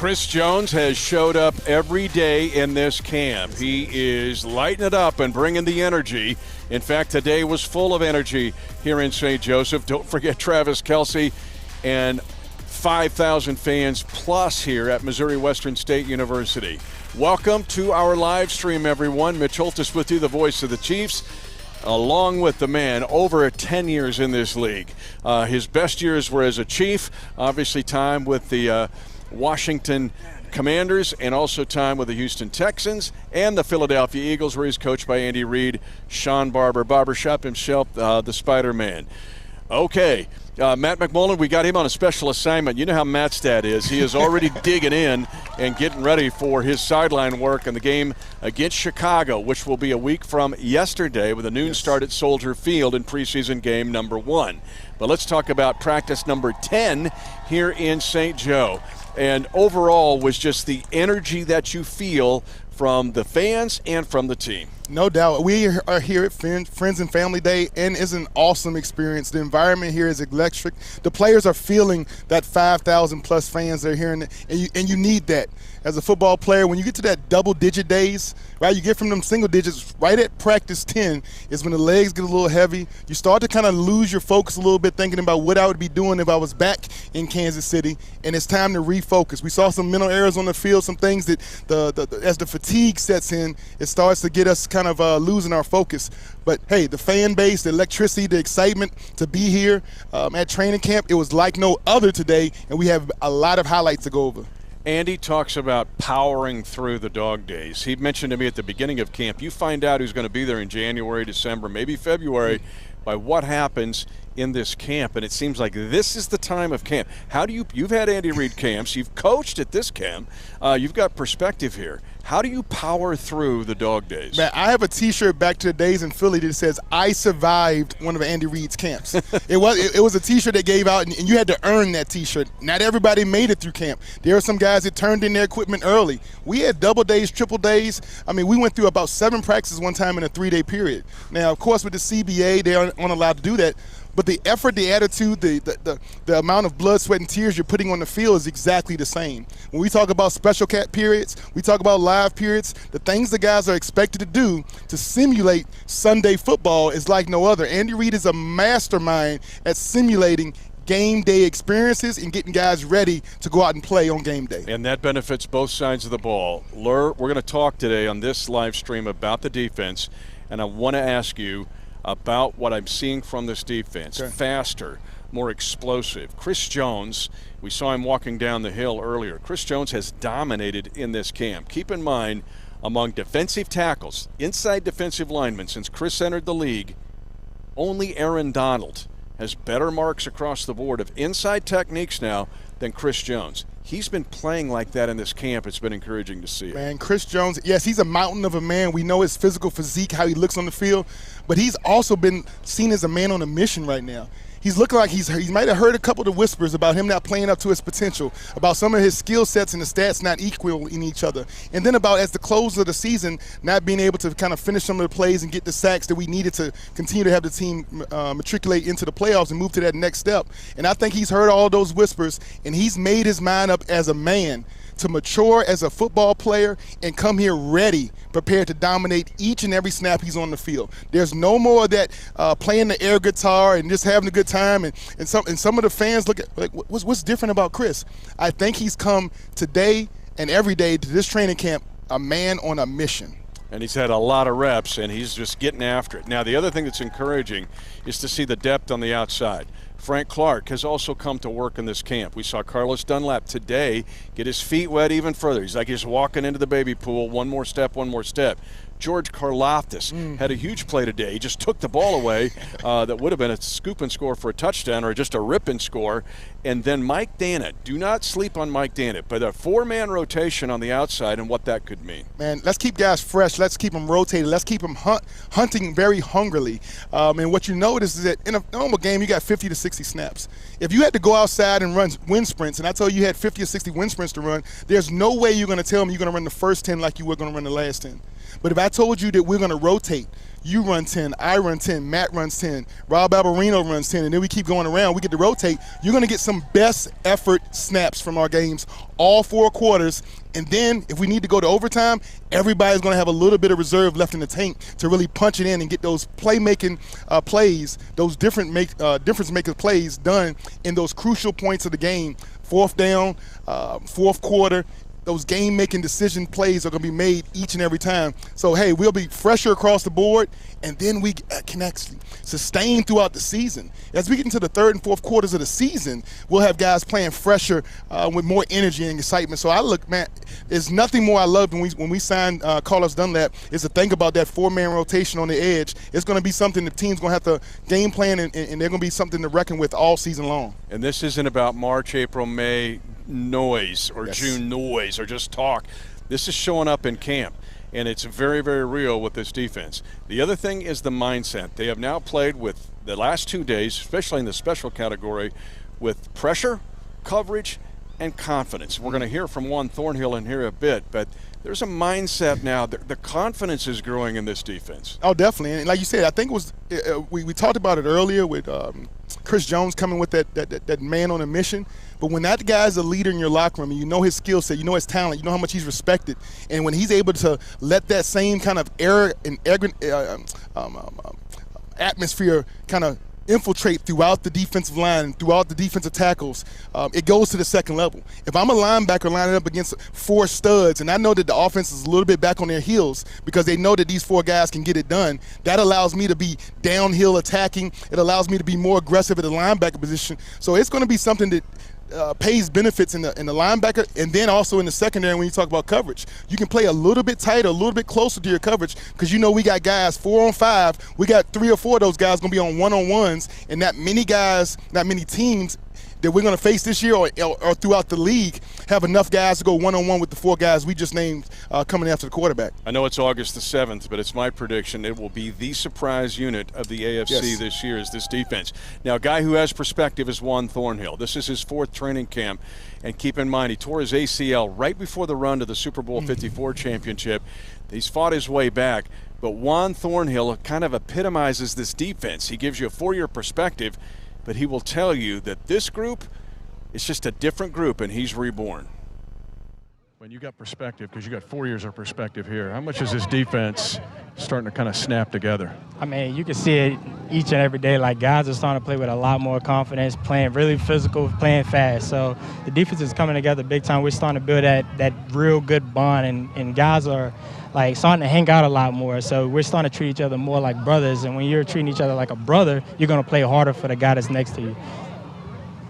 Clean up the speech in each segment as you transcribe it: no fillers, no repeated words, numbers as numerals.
Chris Jones has showed up every day in this camp. He is lighting it up and bringing the energy. In fact, today was full of energy here in St. Joseph. Don't forget Travis Kelce and 5,000 fans plus here at Missouri Western State University. Welcome to our live stream, everyone. Mitch Holthus with you, the voice of the Chiefs, along with the man over 10 years in this league. His best years were as a Chief, obviously time with the Washington Commanders, and also time with the Houston Texans and the Philadelphia Eagles, where he's coached by Andy Reid. Shawn Barber, barbershop himself, the Spider-Man. Okay, Matt McMullen, we got him on a special assignment. You know how Matt's dad is. He is already digging in and getting ready for his sideline work in the game against Chicago, which will be a week from yesterday with a noon start at Soldier Field in preseason game number 1. But let's talk about practice number 10 here in St. Joe. And overall was just the energy that you feel from the fans and from the team. No doubt. We are here at Friends and Family Day, and it's an awesome experience. The environment here is electric. The players are feeling that 5,000 plus fans that are here, and you need that. As a football player, when you get to that double-digit days, right, you get from them single digits right at practice 10 is when the legs get a little heavy. You start to kind of lose your focus a little bit, thinking about what I would be doing if I was back in Kansas City, and it's time to refocus. We saw some mental errors on the field, some things that as the fatigue sets in, it starts to get us kind of losing our focus. But, hey, the fan base, the electricity, the excitement to be here at training camp, it was like no other today, and we have a lot of highlights to go over. Andy talks about powering through the dog days. He mentioned to me at the beginning of camp, you find out who's going to be there in January, December, maybe February by what happens in this camp, and it seems like this is the time of camp. How do you've had Andy Reid camps, you've coached at this camp, you've got perspective here. How do you power through the dog days? Man, I have a T-shirt back to the days in Philly that says, I survived one of Andy Reid's camps. It was a T-shirt they gave out, and you had to earn that T-shirt. Not everybody made it through camp. There were some guys that turned in their equipment early. We had double days, triple days. I mean, we went through about 7 practices one time in a 3-day period. Now, of course, with the CBA, they aren't allowed to do that. But the effort, the attitude, the amount of blood, sweat, and tears you're putting on the field is exactly the same. When we talk about special cat periods, we talk about live periods, the things the guys are expected to do to simulate Sunday football is like no other. Andy Reid is a mastermind at simulating game day experiences and getting guys ready to go out and play on game day. And that benefits both sides of the ball. We're going to talk today on this live stream about the defense, and I want to ask you about what I'm seeing from this defense. Okay. Faster, more explosive. Chris Jones, we saw him walking down the hill earlier. Chris Jones has dominated in this camp. Keep in mind, among defensive tackles, inside defensive linemen, since Chris entered the league, only Aaron Donald has better marks across the board of inside techniques now than Chris Jones. He's been playing like that in this camp. It's been encouraging to see it. Man, Chris Jones, yes, he's a mountain of a man. We know his physical physique, how he looks on the field, but he's also been seen as a man on a mission right now. He's looking like he might have heard a couple of the whispers about him not playing up to his potential, about some of his skill sets and the stats not equal in each other, and then about, as the close of the season, not being able to kind of finish some of the plays and get the sacks that we needed to continue to have the team matriculate into the playoffs and move to that next step. And I think he's heard all those whispers, and he's made his mind up as a man to mature as a football player and come here ready, prepared to dominate each and every snap he's on the field. There's no more of that playing the air guitar and just having a good time. And some of the fans look at, like, what's different about Chris? I think he's come today and every day to this training camp a man on a mission. And he's had a lot of reps, and he's just getting after it. Now, the other thing that's encouraging is to see the depth on the outside. Frank Clark has also come to work in this camp. We saw Carlos Dunlap today get his feet wet even further. He's like he's walking into the baby pool, one more step, one more step. George Karlaftis had a huge play today. He just took the ball away that would have been a scoop and score for a touchdown or just a rip and score. And then Mike Dannett. Do not sleep on Mike Dannett, but a 4-man rotation on the outside and what that could mean. Man, let's keep guys fresh. Let's keep them rotated. Let's keep them hunting very hungrily. And what you notice is that in a normal game, you got 50 to 60 snaps. If you had to go outside and run wind sprints, and I told you had 50 or 60 wind sprints to run, there's no way you're going to tell me you're going to run the first 10 like you were going to run the last 10. But if I told you that we're going to rotate you run 10, I run 10, Matt runs 10, Rob Alberino runs 10, and then we keep going around. We get to rotate. You're going to get some best effort snaps from our games all 4 quarters. And then if we need to go to overtime, everybody's going to have a little bit of reserve left in the tank to really punch it in and get those playmaking plays, those difference-maker plays done in those crucial points of the game. 4th down, 4th quarter. Those game-making decision plays are going to be made each and every time. So, hey, we'll be fresher across the board, and then we can actually sustain throughout the season. As we get into the 3rd and 4th quarters of the season, we'll have guys playing fresher with more energy and excitement. So I look, man, there's nothing more I loved when we signed Carlos Dunlap is to think about that 4-man rotation on the edge. It's going to be something the team's going to have to game plan, and they're going to be something to reckon with all season long. And this isn't about March, April, May noise or June noise or just talk. This is showing up in camp, and it's very, very real with this defense. The other thing is the mindset. They have now played with the last 2 days, especially in the special category, with pressure, coverage, and confidence. We're going to hear from Juan Thornhill in here a bit, but there's a mindset now. The confidence is growing in this defense. Oh, definitely. And like you said, I think it was we talked about it earlier with Chris Jones coming with that man on a mission. But when that guy's a leader in your locker room, and you know his skill set, you know his talent, you know how much he's respected, and when he's able to let that same kind of air and atmosphere kind of infiltrate throughout the defensive line, throughout the defensive tackles, it goes to the second level. If I'm a linebacker lining up against 4 studs, and I know that the offense is a little bit back on their heels because they know that these 4 guys can get it done, that allows me to be downhill attacking. It allows me to be more aggressive at the linebacker position. So it's going to be something that pays benefits in the linebacker, and then also in the secondary when you talk about coverage. You can play a little bit tighter, a little bit closer to your coverage because you know we got guys 4 on 5. We got 3 or 4 of those guys going to be on 1-on-1s, and not many guys, not many teams that we're going to face this year or throughout the league have enough guys to go 1-on-1 with the 4 guys we just named coming after the quarterback. I know it's August the 7th, but it's my prediction it will be the surprise unit of the AFC this year is this defense. Now, a guy who has perspective is Juan Thornhill. This is his 4th training camp, and keep in mind he tore his ACL right before the run to the Super Bowl 54 championship. He's fought his way back, but Juan Thornhill kind of epitomizes this defense. He gives you a 4-year perspective, but he will tell you that this group is just a different group, and he's reborn. When you got perspective, because you got 4 years of perspective here, how much is this defense starting to kind of snap together? I mean, you can see it each and every day. Like, guys are starting to play with a lot more confidence, playing really physical, playing fast. So the defense is coming together big time. We're starting to build that real good bond, and guys are like starting to hang out a lot more. So we're starting to treat each other more like brothers. And when you're treating each other like a brother, you're going to play harder for the guy that's next to you.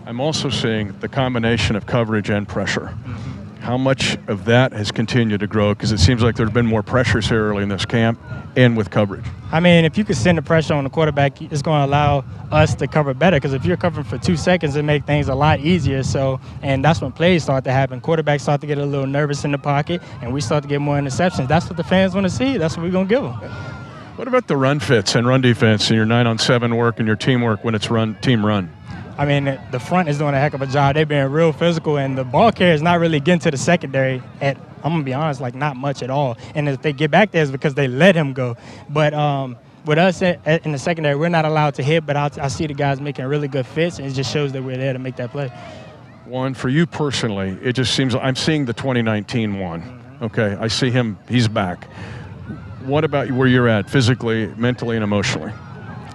I'm also seeing the combination of coverage and pressure. How much of that has continued to grow? Because it seems like there's been more pressures here early in this camp and with coverage. I mean, if you can send the pressure on the quarterback, it's going to allow us to cover better. Because if you're covering for 2 seconds, it makes things a lot easier. So, and that's when plays start to happen. Quarterbacks start to get a little nervous in the pocket, and we start to get more interceptions. That's what the fans want to see. That's what we're going to give them. What about the run fits and run defense and your 9-on-7 work and your teamwork when it's team run? I mean, the front is doing a heck of a job. They've been real physical, and the ball carrier is not really getting to the secondary I'm going to be honest, like not much at all. And if they get back there, it's because they let him go. But with us in the secondary, we're not allowed to hit, but I see the guys making really good fits, and it just shows that we're there to make that play. Juan, for you personally, it just seems I'm seeing the 2019 Juan. Okay, I see him. He's back. What about where you're at physically, mentally, and emotionally?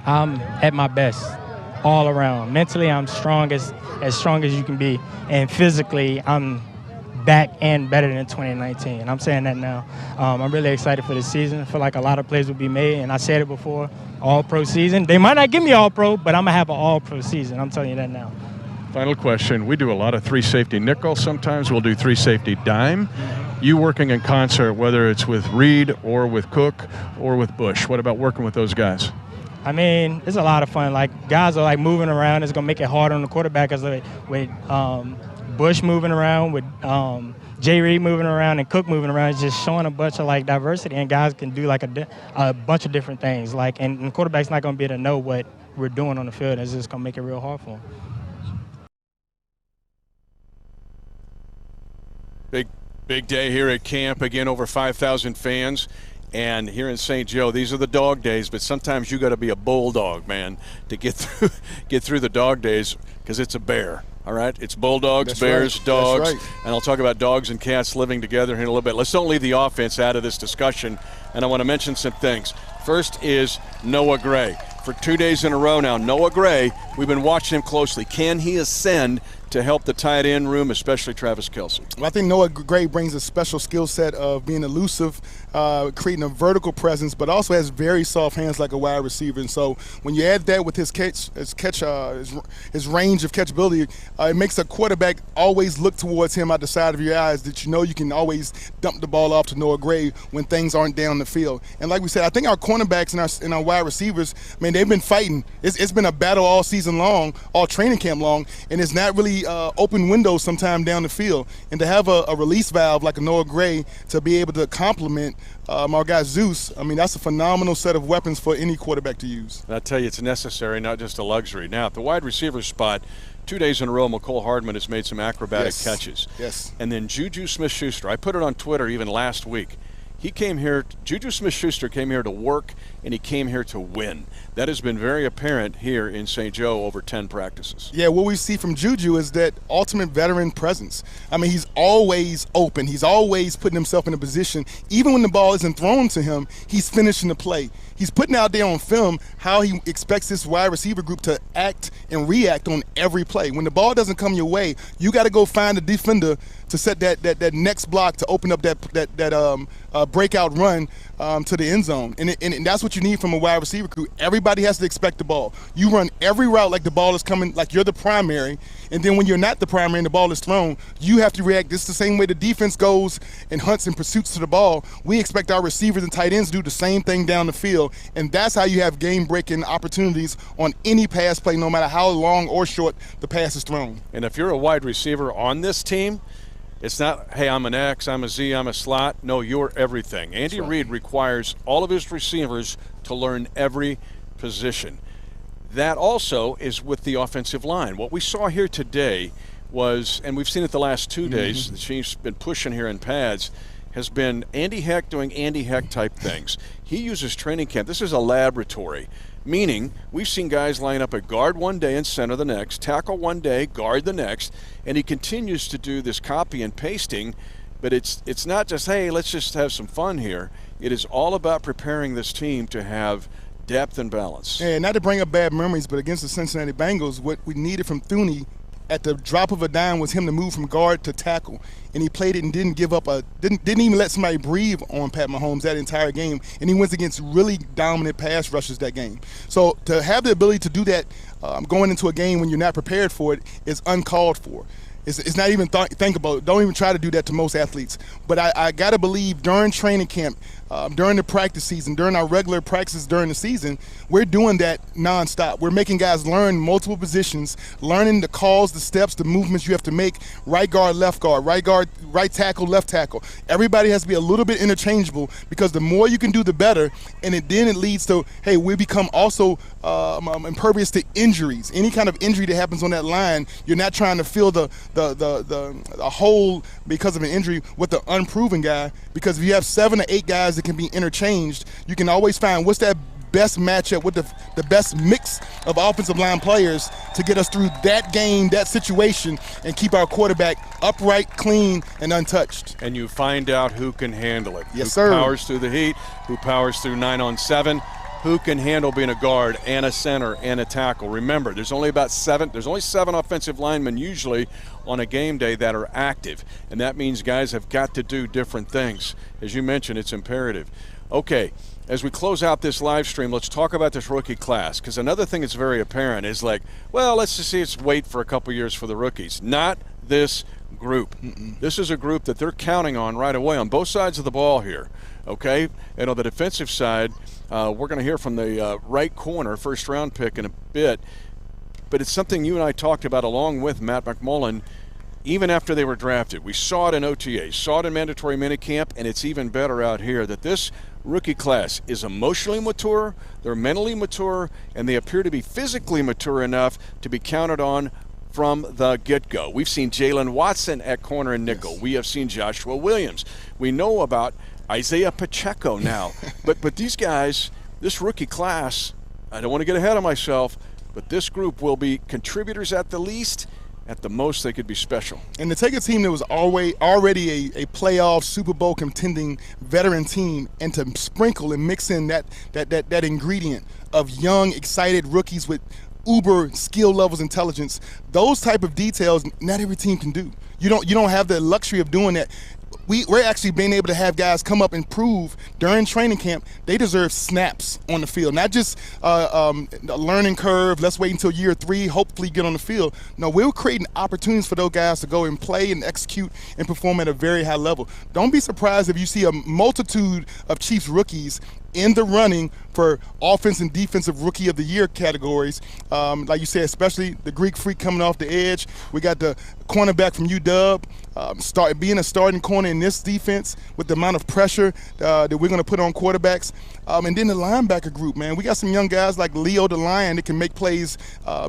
I'm at my best. All around. Mentally, I'm strong as strong as you can be, and physically, I'm back and better than 2019. I'm saying that now. I'm really excited for this season. I feel like a lot of plays will be made, and I said it before, all-pro season. They might not give me all-pro, but I'm going to have an all-pro season. I'm telling you that now. Final question. We do a lot of 3-safety nickel. Sometimes we'll do 3-safety dime. You working in concert, whether it's with REID or with Cook or with Bush. What about working with those guys? I mean, it's a lot of fun. Like, guys are like moving around. It's gonna make it hard on the quarterback, because with Bush moving around, with J. Reed moving around, and Cook moving around. It's just showing a bunch of like diversity, and guys can do like a bunch of different things. Like, and the quarterback's not gonna be able to know what we're doing on the field. It's just gonna make it real hard for him. Big day here at camp. Again, over 5,000 fans. And here in St. Joe, these are the dog days, but sometimes you got to be a bulldog, man, to get through the dog days, because it's a bear. All right, it's bulldogs, That's bears, right. dogs, That's right. and I'll talk about dogs and cats living together here in a little bit. Let's don't leave the offense out of this discussion, and I want to mention some things. First is Noah Gray. For 2 days in a row now, Noah Gray, we've been watching him closely. Can he ascend to help the tight end room, especially Travis Kelce? Well, I think Noah Gray brings a special skill set of being elusive, creating a vertical presence, but also has very soft hands like a wide receiver. And so when you add that with his range of catchability, it makes a quarterback always look towards him out the side of your eyes, that you know you can always dump the ball off to Noah Gray when things aren't down the field. And like we said, I think our cornerbacks and our wide receivers, man, they've been fighting. It's been a battle all season long, all training camp long, and it's not really open windows sometime down the field. And to have a release valve like a Noah Gray to be able to complement our guy Zeus, I mean, that's a phenomenal set of weapons for any quarterback to use. And I tell you, it's necessary, not just a luxury. Now, at the wide receiver spot, 2 days in a row, McCole Hardman has made some acrobatic catches. Yes. And then JUJU Smith-Schuster, I put it on Twitter even last week. He came here, JUJU Smith-Schuster came here to work, and he came here to win. That has been very apparent here in St. Joe over 10 practices. Yeah, what we see from JUJU is that ultimate veteran presence. I mean, he's always open. He's always putting himself in a position. Even when the ball isn't thrown to him, he's finishing the play. He's putting out there on film how he expects this wide receiver group to act and react on every play. When the ball doesn't come your way, you got to go find a defender to set that next block to open up that breakout run to the end zone. And that's what you need from a wide receiver crew. Everybody has to expect the ball. You run every route like the ball is coming, like you're the primary. And then when you're not the primary and the ball is thrown, you have to react. This is the same way the defense goes and hunts and pursuits to the ball. We expect our receivers and tight ends to do the same thing down the field. And that's how you have game-breaking opportunities on any pass play, no matter how long or short the pass is thrown. And if you're a wide receiver on this team, it's not, hey, I'm an X, I'm a Z, I'm a slot. No, you're everything. Andy Reid requires all of his receivers to learn every position. That also is with the offensive line. What we saw here today was, and we've seen it the last 2 days, the Chiefs been pushing here in pads, has been Andy Heck doing Andy Heck type things. He uses training camp. This is a laboratory, meaning we've seen guys line up at guard one day and center the next, tackle one day, guard the next, and he continues to do this copy and pasting. But it's not just, hey, let's just have some fun here. It is all about preparing this team to have depth and balance. And not to bring up bad memories, but against the Cincinnati Bengals, what we needed from Thuney at the drop of a dime was him to move from guard to tackle, and he played it and didn't give up didn't even let somebody breathe on Pat Mahomes that entire game, and he went against really dominant pass rushers that game. So to have the ability to do that going into a game when you're not prepared for it is uncalled for. It's not even thinkable. Don't even try to do that to most athletes. But I got to believe during training camp, during the practice season, during our regular practices during the season, we're doing that nonstop. We're making guys learn multiple positions, learning the calls, the steps, the movements you have to make, right guard, right tackle, left tackle. Everybody has to be a little bit interchangeable, because the more you can do, the better. And then it leads to, hey, we become also impervious to injuries. Any kind of injury that happens on that line, you're not trying to fill the hole because of an injury with the unproven guy, because if you have 7 or 8 guys that can be interchanged, you can always find what's that best matchup with the best mix of offensive line players to get us through that game, that situation, and keep our quarterback upright, clean, and untouched. And you find out who can handle it. Yes, sir. Who powers through the heat, who powers through 9-on-7, who can handle being a guard and a center and a tackle. Remember, there's only 7 offensive linemen usually on a game day that are active, and that means guys have got to do different things. As you mentioned, it's imperative. Okay, as we close out this live stream, let's talk about this rookie class, because another thing that's very apparent is like, well, let's wait for a couple years for the rookies. Not this group. This is a group that they're counting on right away on both sides of the ball here. Okay, and on the defensive side, we're going to hear from the right corner, first-round pick in a bit, but it's something you and I talked about along with Matt McMullen even after they were drafted. We saw it in OTA, saw it in mandatory minicamp, and it's even better out here that this rookie class is emotionally mature, they're mentally mature, and they appear to be physically mature enough to be counted on from the get-go. We've seen Jalen Watson at corner and nickel. Yes. We have seen Joshua Williams. We know about Isaiah Pacheco now. but these guys, this rookie class, I don't want to get ahead of myself, but this group will be contributors at the least. At the most, they could be special. And to take a team that was already a playoff Super Bowl contending veteran team and to sprinkle and mix in that ingredient of young, excited rookies with uber skill levels, intelligence, those type of details, not every team can do. You don't have the luxury of doing that. We're actually being able to have guys come up and prove during training camp they deserve snaps on the field, not just a learning curve. Let's wait until year 3, hopefully get on the field. No, we're creating opportunities for those guys to go and play and execute and perform at a very high level. Don't be surprised if you see a multitude of Chiefs rookies in the running for offense and defensive rookie of the year categories. Like you said, especially the Greek freak coming off the edge. We got the cornerback from UW, being a starting corner in this defense with the amount of pressure that we're going to put on quarterbacks. And then the linebacker group, man. We got some young guys like Leo the Lion that can make plays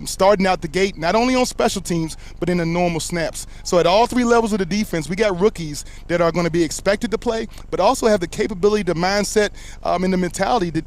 starting out the gate, not only on special teams, but in the normal snaps. So at all 3 levels of the defense, we got rookies that are going to be expected to play, but also have the capability, the mindset, and the mentality that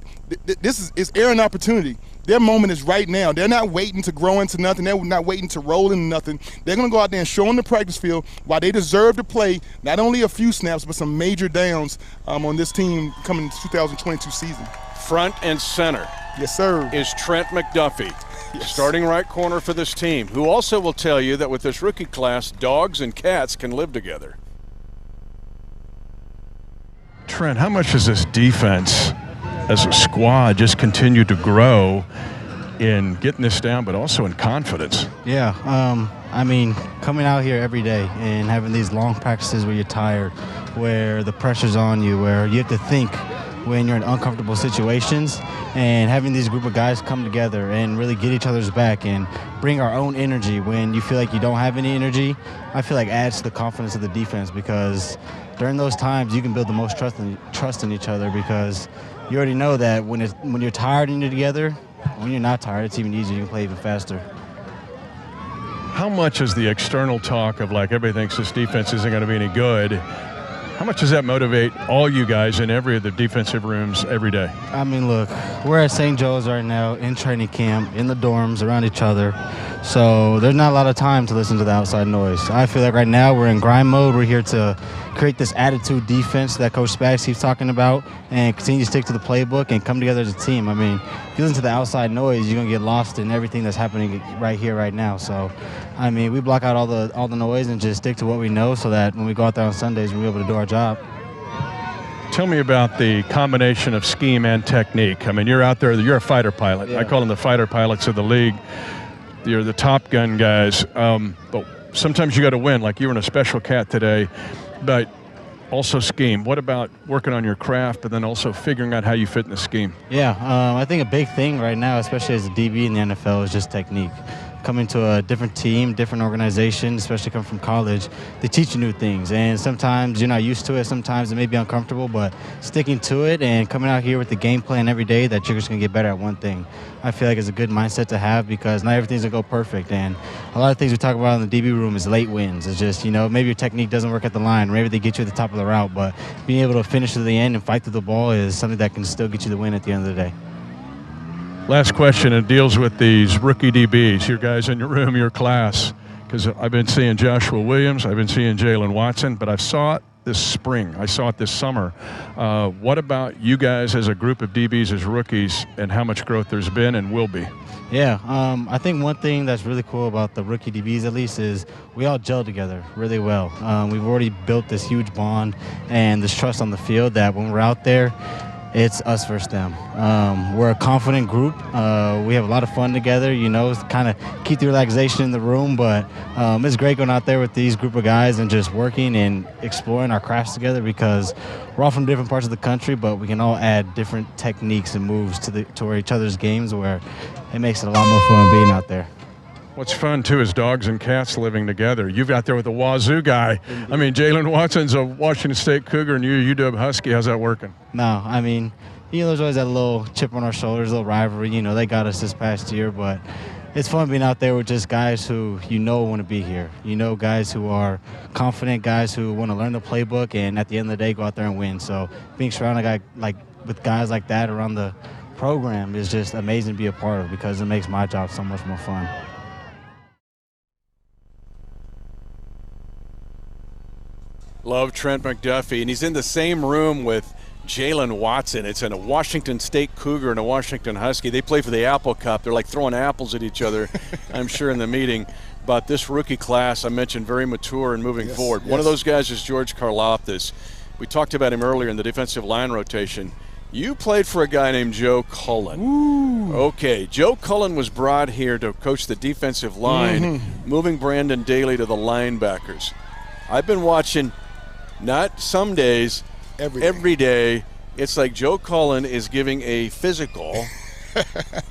this is air and opportunity. Their moment is right now. They're not waiting to grow into nothing. They're not waiting to roll into nothing. They're going to go out there and show on the practice field why they deserve to play not only a few snaps, but some major downs on this team coming into 2022 season. Front and center. Yes, sir. Is Trent McDuffie. Yes. Starting right corner for this team, who also will tell you that with this rookie class, dogs and cats can live together. Trent, how much does this defense as a squad just continue to grow in getting this down, but also in confidence? Yeah, I mean, coming out here every day and having these long practices where you're tired, where the pressure's on you, where you have to think when you're in uncomfortable situations, and having these group of guys come together and really get each other's back and bring our own energy when you feel like you don't have any energy, I feel like adds to the confidence of the defense, because during those times you can build the most trust in each other, because you already know that when you're tired and you're together, when you're not tired, it's even easier. You can play even faster. How much is the external talk of like everybody thinks this defense isn't going to be any good? How much does that motivate all you guys in every of the defensive rooms every day? I mean, look, we're at St. Joe's right now in training camp, in the dorms, around each other. So there's not a lot of time to listen to the outside noise. I feel like right now we're in grind mode. We're here to create this attitude defense that Coach Spags keeps talking about and continue to stick to the playbook and come together as a team. I mean, if you listen to the outside noise, you're going to get lost in everything that's happening right here, right now. So, I mean, we block out all the noise and just stick to what we know so that when we go out there on Sundays, we'll be able to do our job. Tell me about the combination of scheme and technique. I mean, you're out there, you're a fighter pilot. Yeah. I call them the fighter pilots of the league. You're the Top Gun guys, but sometimes you got to win, like you were in a special cat today, but also scheme. What about working on your craft, but then also figuring out how you fit in the scheme? Yeah, I think a big thing right now, especially as a DB in the NFL, is just technique. Coming to a different team, different organization, especially coming from college, they teach you new things. And sometimes you're not used to it. Sometimes it may be uncomfortable, but sticking to it and coming out here with the game plan every day that you're just going to get better at one thing, I feel like it's a good mindset to have, because not everything's going to go perfect. And a lot of things we talk about in the DB room is late wins. It's just, maybe your technique doesn't work at the line. Maybe they get you at the top of the route, but being able to finish to the end and fight through the ball is something that can still get you the win at the end of the day. Last question, it deals with these rookie DBs, your guys in your room, your class, because I've been seeing Joshua Williams, I've been seeing Jalen Watson, but I saw it this spring, I saw it this summer. What about you guys as a group of DBs as rookies, and how much growth there's been and will be? Yeah, I think one thing that's really cool about the rookie DBs at least is we all gel together really well. We've already built this huge bond and this trust on the field that when we're out there, it's us versus them. We're a confident group. We have a lot of fun together, kind of keep the relaxation in the room, but it's great going out there with these group of guys and just working and exploring our crafts together, because we're all from different parts of the country, but we can all add different techniques and moves to each other's games, where it makes it a lot more fun being out there. What's fun, too, is dogs and cats living together. You've got there with the Wazoo guy. I mean, Jalen Watson's a Washington State Cougar, and you're a UW Husky. How's that working? No, I mean, there's always that little chip on our shoulders, a little rivalry. They got us this past year, but It's fun being out there with just guys who want to be here. Guys who are confident, guys who want to learn the playbook, and at the end of the day, go out there and win. So being surrounded with guys like that around the program is just amazing to be a part of, because it makes my job so much more fun. Love Trent McDuffie, and he's in the same room with Jalen Watson. It's in a Washington State Cougar and a Washington Husky. They play for the Apple Cup. They're like throwing apples at each other, I'm sure, in the meeting. But this rookie class, I mentioned, very mature and moving forward. One of those guys is George Karlaftis. We talked about him earlier in the defensive line rotation. You played for a guy named Joe Cullen. Ooh. Okay, Joe Cullen was brought here to coach the defensive line, moving Brandon Daly to the linebackers. I've been watching, not some days, every day. It's like Joe Cullen is giving a physical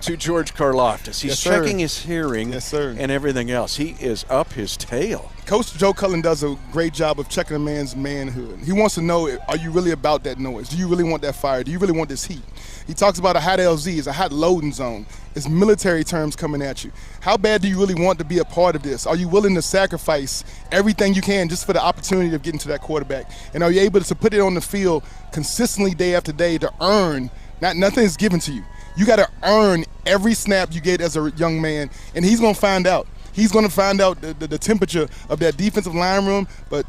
to George Karlaftis. He's checking his hearing and everything else. He is up his tail. Coach Joe Cullen does a great job of checking a man's manhood. He wants to know, are you really about that noise? Do you really want that fire? Do you really want this heat? He talks about a hot LZ, it's a hot loading zone. It's military terms coming at you. How bad do you really want to be a part of this? Are you willing to sacrifice everything you can just for the opportunity of getting to that quarterback? And are you able to put it on the field consistently day after day to earn? Nothing is given to you. You got to earn every snap you get as a young man, and he's going to find out. He's going to find out the temperature of that defensive line room, but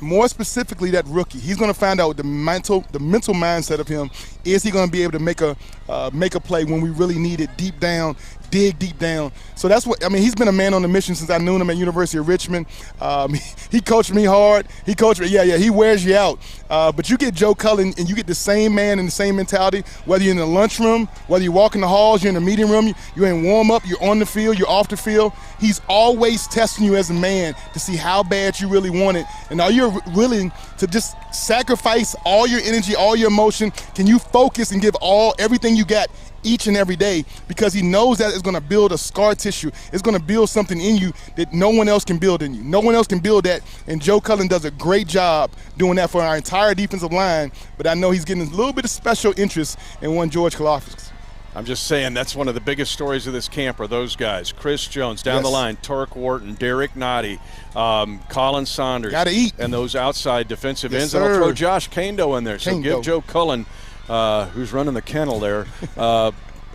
more specifically that rookie. He's going to find out the mental mindset of him. Is he going to be able to make a play when we really need it deep down, dig deep down? So that's what, I mean, he's been a man on a mission since I knew him at University of Richmond. He coached me hard. He coached me, he wears you out. But you get Joe Cullen and you get the same man and the same mentality, whether you're in the lunchroom, whether you walk in the halls, you're in the meeting room, you're in warm-up, you're on the field, you're off the field. He's always testing you as a man to see how bad you really want it. And are you willing to just sacrifice all your energy, all your emotion? Can you focus and give everything you got each and every day? Because he knows that it's going to build a scar tissue. It's going to build something in you that no one else can build in you. No one else can build that, and Joe Cullen does a great job doing that for our entire defensive line, but I know he's getting a little bit of special interest in one George Karlaftis. I'm just saying that's one of the biggest stories of this camp are those guys. Chris Jones down the line, Turk Wharton, Derek Nottie, Colin Saunders. Gotta eat. And those outside defensive ends. And I'll throw Josh Kando in there. So give Joe Cullen, who's running the kennel there,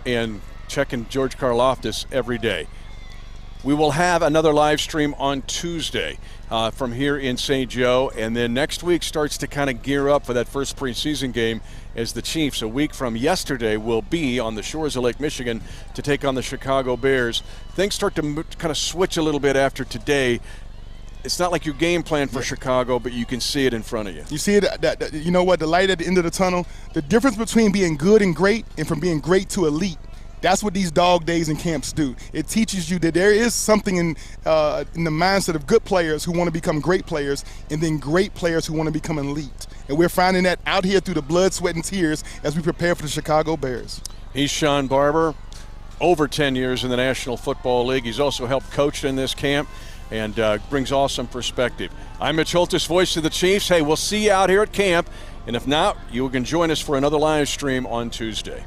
and checking George Karlaftis every day. We will have another live stream on Tuesday from here in St. Joe, and then next week starts to kind of gear up for that first preseason game as the Chiefs, a week from yesterday, will be on the shores of Lake Michigan to take on the Chicago Bears. Things start to kind of switch a little bit after today. It's not like you game plan for Chicago, but you can see it in front of you. You see it, you know what, the light at the end of the tunnel, the difference between being good and great and from being great to elite. That's what these dog days and camps do. It teaches you that there is something in the mindset of good players who want to become great players, and then great players who want to become elite. And we're finding that out here through the blood, sweat, and tears as we prepare for the Chicago Bears. He's Shawn Barber, over 10 years in the National Football League. He's also helped coach in this camp and brings awesome perspective. I'm Mitch Holthus, voice of the Chiefs. Hey, we'll see you out here at camp. And if not, you can join us for another live stream on Tuesday.